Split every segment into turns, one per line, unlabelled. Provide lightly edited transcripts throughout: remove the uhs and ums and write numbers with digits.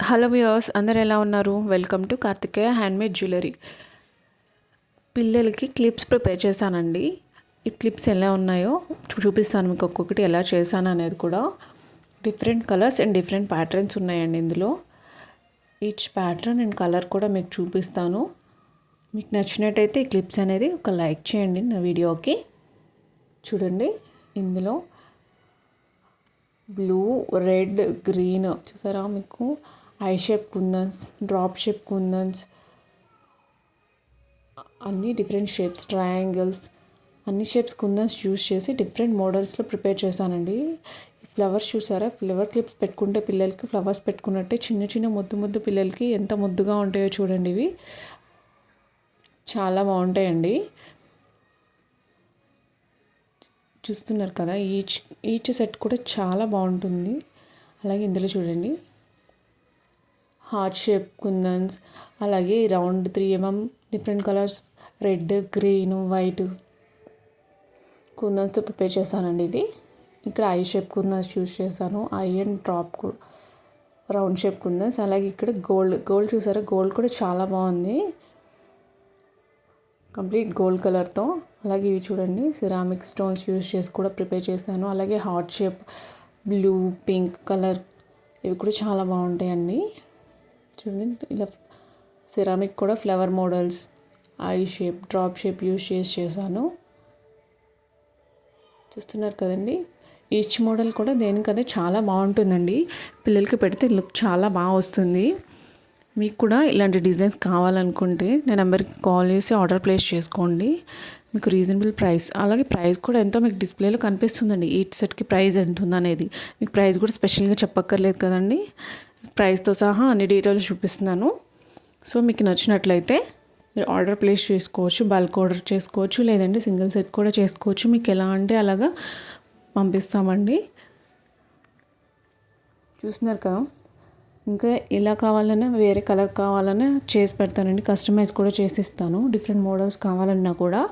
Hello viewers, అందరు ఎలా ఉన్నారు? Welcome to Karthikeya handmade jewellery. పిల్లలకి క్లిప్స్ ప్రిపేర్ చేశానండి. ఈ క్లిప్స్ ఎలా ఉన్నాయో చూపిస్తాను మీకు, ఒక్కొక్కటి ఎలా చేశాను అనేది కూడా. Different colours and different patterns ఉన్నాయండి ఇందులో. ఈచ్ ప్యాటర్న్ అండ్ కలర్ కూడా మీకు చూపిస్తాను. మీకు నచ్చినట్టయితే ఈ క్లిప్స్ అనేది ఒక లైక్ చేయండి నా వీడియోకి. చూడండి, ఇందులో బ్లూ, రెడ్, గ్రీన్ చూసారా, మీకు eye shape kundans, drop shape kundans, అన్ని డిఫరెంట్ షేప్స్, ట్రయాంగిల్స్, అన్ని షేప్స్ కుందన్స్ యూస్ చేసి డిఫరెంట్ మోడల్స్లో ప్రిపేర్ చేశానండి. ఫ్లవర్స్ చూసారా, ఫ్లవర్ క్లిప్స్ పెట్టుకుంటే పిల్లలకి ఫ్లవర్స్ పెట్టుకున్నట్టే చిన్న చిన్న ముద్దు పిల్లలకి ఎంత ముద్దుగా ఉంటాయో చూడండి. ఇవి చాలా బాగుంటాయండి. చూస్తున్నారు కదా, ఈచ్ సెట్ కూడా చాలా బాగుంటుంది. అలాగే ఇందులో చూడండి, హార్ట్ షేప్ కుందన్స్, అలాగే round 3mm different colours, red, green, white కుందన్స్తో ప్రిపేర్ చేశానండి. ఇవి ఇక్కడ ఐ షేప్ కుందన్స్ యూస్ చేశాను, eye and drop round shape kundans. అలాగే ఇక్కడ గోల్డ్ చూసారా, గోల్డ్ కూడా చాలా బాగుంది, కంప్లీట్ గోల్డ్ కలర్తో. అలాగే ఇవి చూడండి, సిరామిక్ స్టోన్స్ యూస్ చేసి కూడా ప్రిపేర్ చేశాను. అలాగే heart shape, blue, pink colour, ఇవి కూడా చాలా బాగుంటాయండి. చూడండి, ఇలా సిరామిక్ కూడా flower models, I shape, drop shape use చేశాను. చూస్తున్నారు కదండి, ఈచ్ మోడల్ కూడా దేనికదే చాలా బాగుంటుందండి. పిల్లలకి పెడితే లుక్ చాలా బాగా వస్తుంది. మీకు కూడా ఇలాంటి డిజైన్స్ కావాలనుకుంటే నా నెంబర్కి కాల్ చేసి ఆర్డర్ ప్లేస్ చేసుకోండి. మీకు రీజనబుల్ ప్రైస్, అలాగే ప్రైస్ కూడా ఎంతో మీకు డిస్ప్లేలో కనిపిస్తుందండి. ఈచ్ సెట్కి ప్రైస్ ఎంత ఉందనేది. మీకు ప్రైస్ కూడా స్పెషల్గా చెప్పక్కర్లేదు కదండి, ప్రైస్తో సహా అన్ని డీటెయిల్స్ చూపిస్తున్నాను. సో మీకు నచ్చినట్లయితే మీరు ఆర్డర్ ప్లేస్ చేసుకోవచ్చు, బల్క్ ఆర్డర్ చేసుకోవచ్చు, లేదంటే సింగిల్ సెట్ కూడా చేసుకోవచ్చు. మీకు ఎలా అంటే అలాగా పంపిస్తామండి. చూస్తున్నారు కదా, ఇంకా ఇలా కావాలన్నా వేరే కలర్ కావాలన్నా చేసి పెడతానండి, కస్టమైజ్ కూడా చేసి ఇస్తాను. డిఫరెంట్ మోడల్స్ కావాలన్నా కూడా.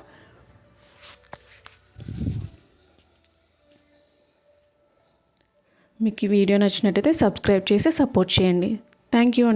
మీకు ఈ వీడియో నచ్చినట్టయితే సబ్స్క్రైబ్ చేసి సపోర్ట్ చేయండి. థ్యాంక్ యూ అండి.